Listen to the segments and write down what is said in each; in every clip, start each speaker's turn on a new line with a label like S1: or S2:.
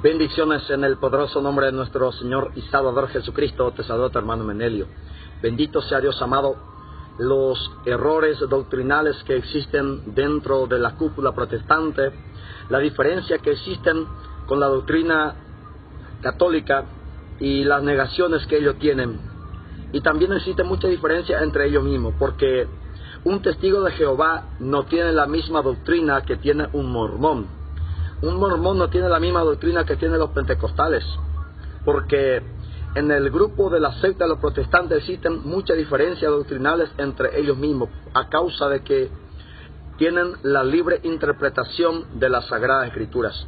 S1: Bendiciones en el poderoso nombre de nuestro Señor y Salvador Jesucristo. Te saludo tu hermano Menelio. Bendito sea Dios amado. Los errores doctrinales que existen dentro de la cúpula protestante, la diferencia que existen con la doctrina católica y las negaciones que ellos tienen. Y también existe mucha diferencia entre ellos mismos, porque un testigo de Jehová no tiene la misma doctrina que tiene un mormón. Un mormón no tiene la misma doctrina que tienen los pentecostales, porque en el grupo de la secta de los protestantes existen muchas diferencias doctrinales entre ellos mismos, a causa de que tienen la libre interpretación de las Sagradas Escrituras.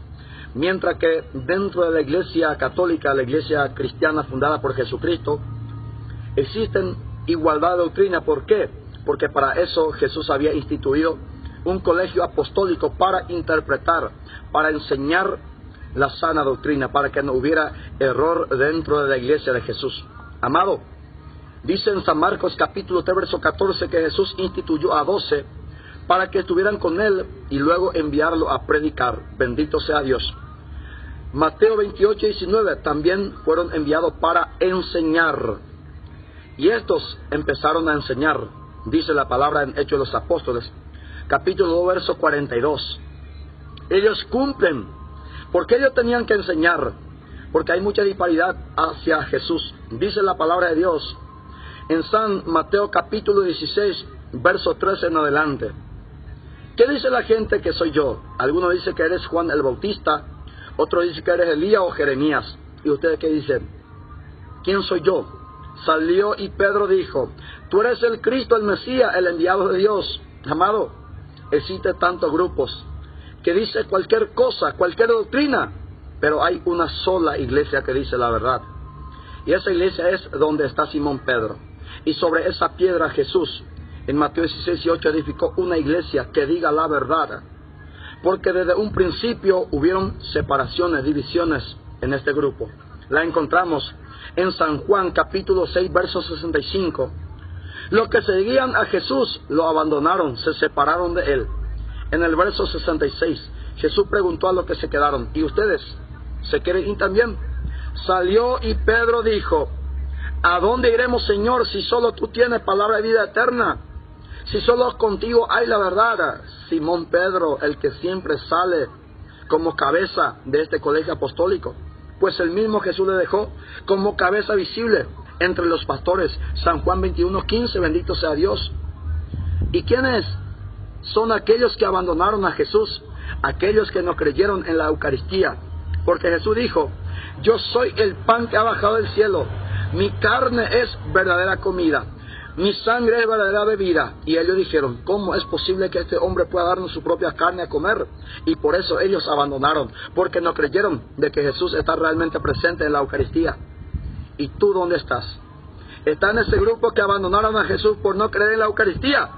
S1: Mientras que dentro de la iglesia católica, la iglesia cristiana fundada por Jesucristo, existen igualdad de doctrina. ¿Por qué? Porque para eso Jesús había instituido un colegio apostólico para interpretar, para enseñar la sana doctrina, para que no hubiera error dentro de la iglesia de Jesús. Amado, dice en San Marcos capítulo 3, verso 14, que Jesús instituyó a 12 para que estuvieran con él y luego enviarlo a predicar. Bendito sea Dios. Mateo 28, 19, también fueron enviados para enseñar. Y estos empezaron a enseñar, dice la palabra en Hechos de los Apóstoles, capítulo 2, verso 42. Ellos cumplen, porque ellos tenían que enseñar, porque hay mucha disparidad hacia Jesús. Dice la palabra de Dios en San Mateo capítulo 16, verso 13 en adelante. ¿Qué dice la gente que soy yo? Algunos dicen que eres Juan el Bautista, otros dicen que eres Elías o Jeremías. ¿Y ustedes qué dicen? ¿Quién soy yo? Salió y Pedro dijo: tú eres el Cristo, el Mesías, el enviado de Dios. Amado, existen tantos grupos que dice cualquier cosa, cualquier doctrina, pero hay una sola iglesia que dice la verdad. Y esa iglesia es donde está Simón Pedro. Y sobre esa piedra Jesús, en Mateo 16, 18, edificó una iglesia que diga la verdad. Porque desde un principio hubieron separaciones, divisiones en este grupo. La encontramos en San Juan capítulo 6, verso 65. Los que seguían a Jesús lo abandonaron, se separaron de él. En el verso 66, Jesús preguntó a los que se quedaron: ¿y ustedes se quieren ir también? Salió y Pedro dijo: ¿a dónde iremos, Señor, si solo tú tienes palabra de vida eterna? Si solo contigo hay la verdad. Simón Pedro, el que siempre sale como cabeza de este colegio apostólico, pues el mismo Jesús le dejó como cabeza visible entre los pastores. San Juan 21, 15, bendito sea Dios. ¿Y quiénes son aquellos que abandonaron a Jesús? Aquellos que no creyeron en la Eucaristía. Porque Jesús dijo: yo soy el pan que ha bajado del cielo, mi carne es verdadera comida, mi sangre es verdadera bebida. Y ellos dijeron: ¿cómo es posible que este hombre pueda darnos su propia carne a comer? Y por eso ellos abandonaron, porque no creyeron de que Jesús está realmente presente en la Eucaristía. ¿Y tú dónde estás? ¿Estás en ese grupo que abandonaron a Jesús por no creer en la Eucaristía?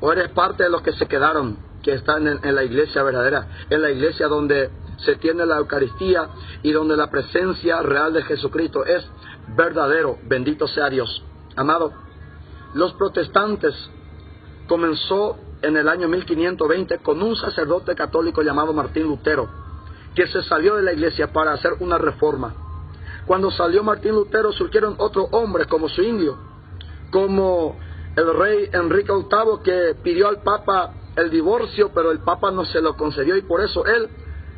S1: ¿O eres parte de los que se quedaron, que están en la iglesia verdadera, en la iglesia donde se tiene la Eucaristía y donde la presencia real de Jesucristo es verdadero? Bendito sea Dios. Amado, los protestantes comenzó en el año 1520 con un sacerdote católico llamado Martín Lutero, que se salió de la iglesia para hacer una reforma. Cuando salió Martín Lutero, surgieron otros hombres como Zwinglio, como el rey Enrique VIII, que pidió al Papa el divorcio, pero el Papa no se lo concedió, y por eso él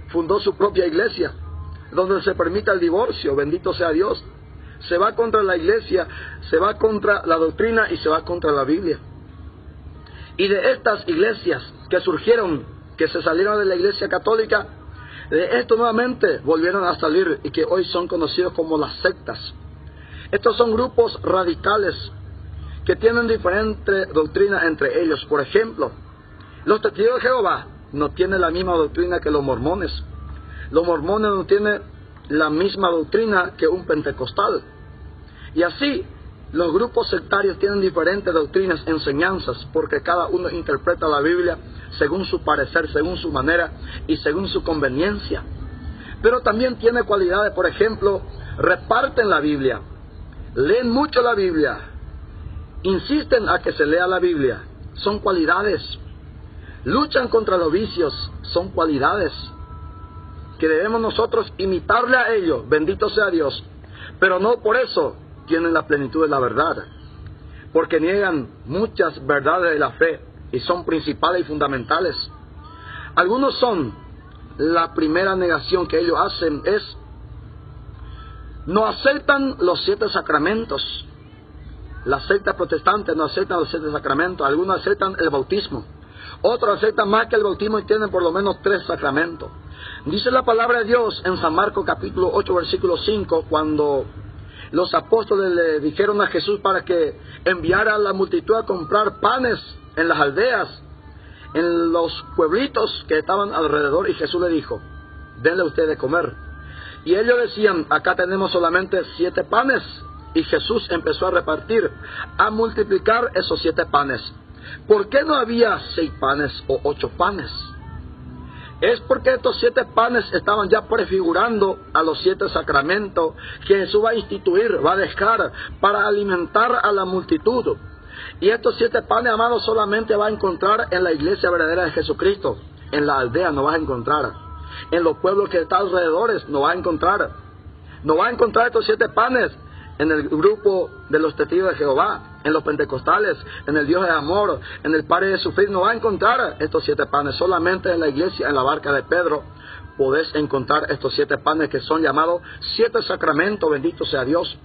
S1: fundó su propia iglesia, donde se permite el divorcio. Bendito sea Dios. Se va contra la iglesia, se va contra la doctrina y se va contra la Biblia. Y de estas iglesias que surgieron, que se salieron de la iglesia católica, de esto nuevamente volvieron a salir y que hoy son conocidos como las sectas. Estos son grupos radicales que tienen diferente doctrina entre ellos. Por ejemplo, los testigos de Jehová no tienen la misma doctrina que los mormones. Los mormones no tienen la misma doctrina que un pentecostal. Y así, los grupos sectarios tienen diferentes doctrinas, enseñanzas, porque cada uno interpreta la Biblia según su parecer, según su manera y según su conveniencia. Pero también tiene cualidades. Por ejemplo, reparten la Biblia, leen mucho la Biblia, insisten a que se lea la Biblia, son cualidades. Luchan contra los vicios, son cualidades. que debemos nosotros imitarle a ellos, bendito sea Dios, pero no por eso tienen la plenitud de la verdad, porque niegan muchas verdades de la fe y son principales y fundamentales. Algunos son, la primera negación que ellos hacen es, no aceptan los 7 sacramentos. La secta protestante no acepta los 7 sacramentos. Algunos aceptan el bautismo. Otros aceptan más que el bautismo y tienen por lo menos 3 sacramentos. Dice la palabra de Dios en San Marcos capítulo 8 versículo 5, cuando los apóstoles le dijeron a Jesús para que enviara a la multitud a comprar panes en las aldeas, en los pueblitos que estaban alrededor, y Jesús le dijo, denle ustedes de comer. Y ellos decían, acá tenemos solamente 7 panes. Y Jesús empezó a repartir, a multiplicar esos 7 panes. ¿Por qué no había 6 panes o 8 panes? Es porque estos 7 panes estaban ya prefigurando a los 7 sacramentos que Jesús va a instituir, va a dejar para alimentar a la multitud. Y estos 7 panes, amados, solamente va a encontrar en la iglesia verdadera de Jesucristo. En la aldea no vas a encontrar. En los pueblos que están alrededor no vas a encontrar. No vas a encontrar estos 7 panes en el grupo de los testigos de Jehová, en los pentecostales, en el Dios de amor, en el Padre de sufrir. No vas a encontrar estos 7 panes. Solamente en la iglesia, en la barca de Pedro, podés encontrar estos 7 panes que son llamados 7 sacramentos, bendito sea Dios.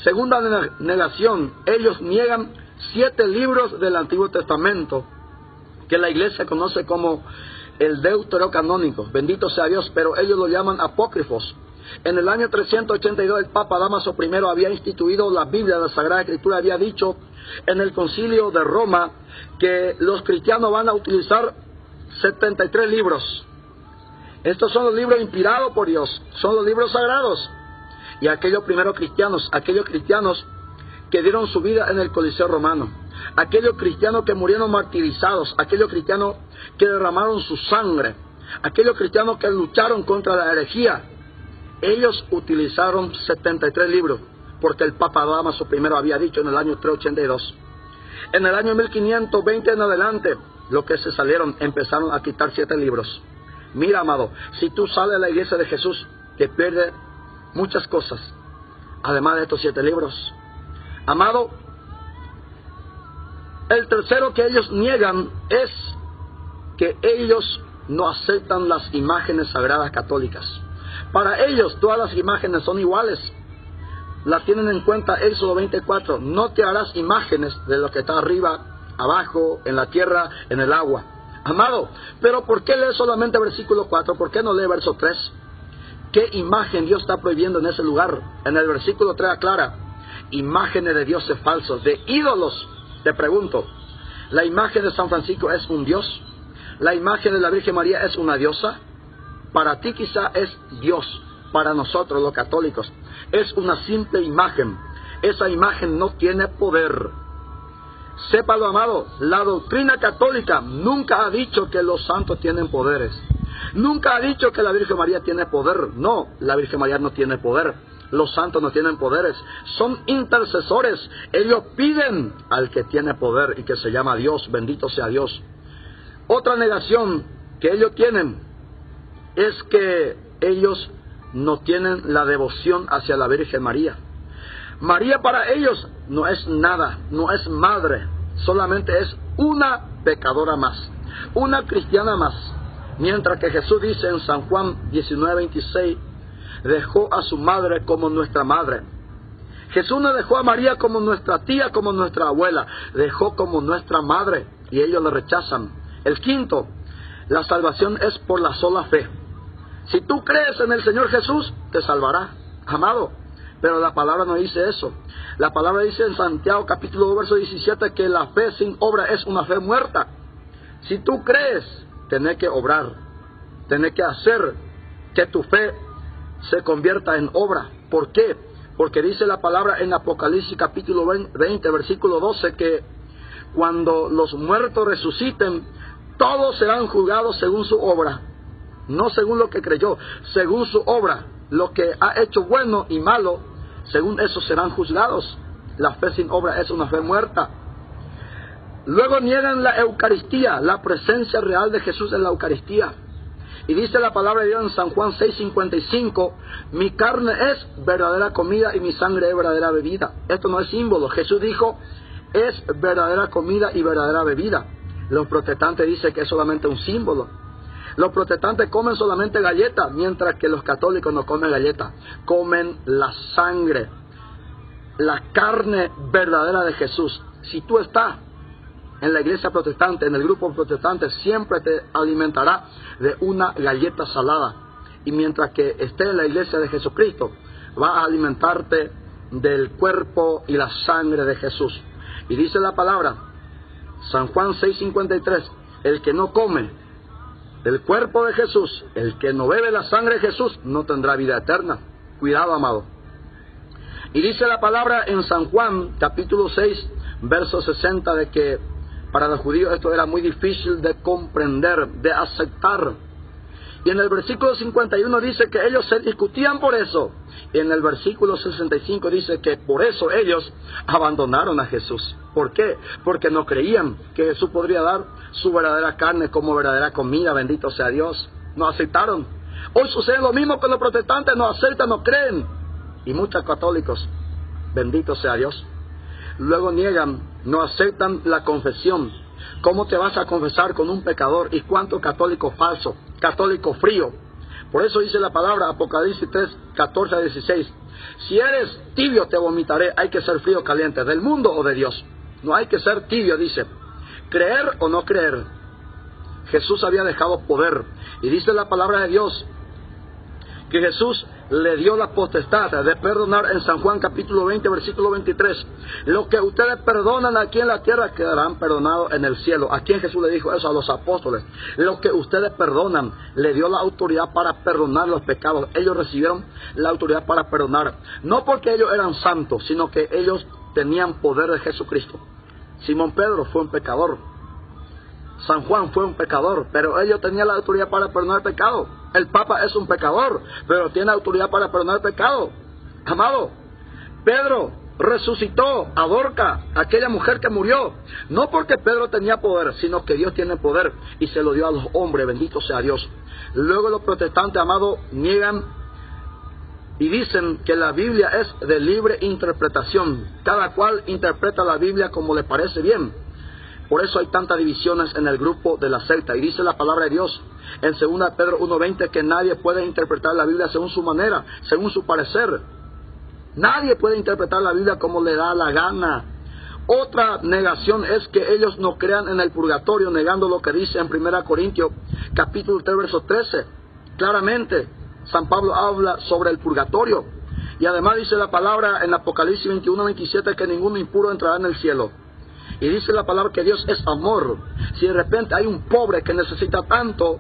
S1: Segunda negación, ellos niegan 7 libros del Antiguo Testamento, que la iglesia conoce como el Deuterocanónico, bendito sea Dios, pero ellos lo llaman apócrifos. En el año 382 el Papa Dámaso I había instituido la Biblia, la Sagrada Escritura, había dicho en el Concilio de Roma que los cristianos van a utilizar 73 libros. Estos son los libros inspirados por Dios, son los libros sagrados. Y aquellos primeros cristianos, aquellos cristianos que dieron su vida en el Coliseo Romano, aquellos cristianos que murieron martirizados, aquellos cristianos que derramaron su sangre, aquellos cristianos que lucharon contra la herejía, ellos utilizaron 73 libros, porque el Papa Dámaso I había dicho en el año 382. En el año 1520 en adelante, los que se salieron empezaron a quitar 7 libros. Mira, amado, si tú sales de la iglesia de Jesús, te pierdes muchas cosas, además de estos 7 libros. Amado, el tercero que ellos niegan es que ellos no aceptan las imágenes sagradas católicas. Para ellos todas las imágenes son iguales. Las tienen en cuenta Éxodo 24. No te harás imágenes de lo que está arriba, abajo, en la tierra, en el agua. Amado, pero ¿por qué lee solamente versículo 4? ¿Por qué no lee verso 3? ¿Qué imagen Dios está prohibiendo en ese lugar? En el versículo 3 aclara, imágenes de dioses falsos, de ídolos. Te pregunto, ¿la imagen de San Francisco es un dios? ¿La imagen de la Virgen María es una diosa? Para ti quizá es Dios, para nosotros los católicos es una simple imagen. Esa imagen no tiene poder. Sépalo, amado, la doctrina católica nunca ha dicho que los santos tienen poderes. Nunca ha dicho que la Virgen María tiene poder. No, la Virgen María no tiene poder. Los santos no tienen poderes. Son intercesores. Ellos piden al que tiene poder y que se llama Dios. Bendito sea Dios. Otra negación que ellos tienen es que ellos no tienen la devoción hacia la Virgen María. María para ellos no es nada, no es madre, solamente es una pecadora más, una cristiana más. Mientras que Jesús dice en San Juan 19:26, dejó a su madre como nuestra madre. Jesús no dejó a María como nuestra tía, como nuestra abuela, dejó como nuestra madre, y ellos la rechazan. El quinto, la salvación es por la sola fe. Si tú crees en el Señor Jesús, te salvará, amado. Pero la palabra no dice eso. La palabra dice en Santiago capítulo 2, verso 17, que la fe sin obra es una fe muerta. Si tú crees, tenés que obrar, tenés que hacer que tu fe se convierta en obra. ¿Por qué? Porque dice la palabra en Apocalipsis capítulo 20, versículo 12, que cuando los muertos resuciten, todos serán juzgados según su obra. No según lo que creyó, según su obra. Lo que ha hecho bueno y malo, según eso serán juzgados. La fe sin obra es una fe muerta. Luego niegan la Eucaristía, la presencia real de Jesús en la Eucaristía. Y dice la palabra de Dios en San Juan 6:55, mi carne es verdadera comida y mi sangre es verdadera bebida. Esto no es símbolo. Jesús dijo, es verdadera comida y verdadera bebida. Los protestantes dicen que es solamente un símbolo. Los protestantes comen solamente galletas, mientras que los católicos no comen galletas. Comen la sangre, la carne verdadera de Jesús. Si tú estás en la iglesia protestante, en el grupo protestante, siempre te alimentará de una galleta salada. Y mientras que estés en la iglesia de Jesucristo, vas a alimentarte del cuerpo y la sangre de Jesús. Y dice la palabra, San Juan 6:53, el que no come el cuerpo de Jesús, el que no bebe la sangre de Jesús, no tendrá vida eterna. Cuidado, amado. Y dice la palabra en San Juan, capítulo 6, verso 60, de que para los judíos esto era muy difícil de comprender, de aceptar. Y en el versículo 51 dice que ellos se discutían por eso. Y en el versículo 65 dice que por eso ellos abandonaron a Jesús. ¿Por qué? Porque no creían que Jesús podría dar su verdadera carne como verdadera comida. Bendito sea Dios. No aceptaron. Hoy sucede lo mismo con los protestantes. No aceptan, no creen. Y muchos católicos. Bendito sea Dios. Luego niegan, no aceptan la confesión. ¿Cómo te vas a confesar con un pecador? ¿Y cuánto católico falso? Católico frío. Por eso dice la palabra, Apocalipsis 3, 14 a 16. Si eres tibio te vomitaré. Hay que ser frío o caliente, del mundo o de Dios. No hay que ser tibio, dice. Creer o no creer. Jesús había dejado poder. Y dice la palabra de Dios que Jesús le dio la potestad de perdonar en San Juan capítulo 20, versículo 23. Lo que ustedes perdonan aquí en la tierra quedarán perdonados en el cielo. ¿A quién Jesús le dijo eso? A los apóstoles. Lo que ustedes perdonan, le dio la autoridad para perdonar los pecados. Ellos recibieron la autoridad para perdonar. No porque ellos eran santos, sino que ellos tenían poder de Jesucristo. Simón Pedro fue un pecador. San Juan fue un pecador, pero ellos tenían la autoridad para perdonar pecado. El Papa es un pecador, pero tiene autoridad para perdonar pecado. Amado, Pedro resucitó a Dorca, aquella mujer que murió. No porque Pedro tenía poder, sino que Dios tiene poder y se lo dio a los hombres. Bendito sea Dios. Luego los protestantes, amado, niegan y dicen que la Biblia es de libre interpretación. Cada cual interpreta la Biblia como le parece bien. Por eso hay tantas divisiones en el grupo de la secta. Y dice la palabra de Dios en 2 Pedro 1:20 que nadie puede interpretar la Biblia según su manera, según su parecer. Nadie puede interpretar la Biblia como le da la gana. Otra negación es que ellos no crean en el purgatorio, negando lo que dice en 1 Corintios capítulo 3, verso 13. Claramente, San Pablo habla sobre el purgatorio. Y además dice la palabra en Apocalipsis 21:27 que ningún impuro entrará en el cielo. Y dice la palabra que Dios es amor. Si de repente hay un pobre que necesita tanto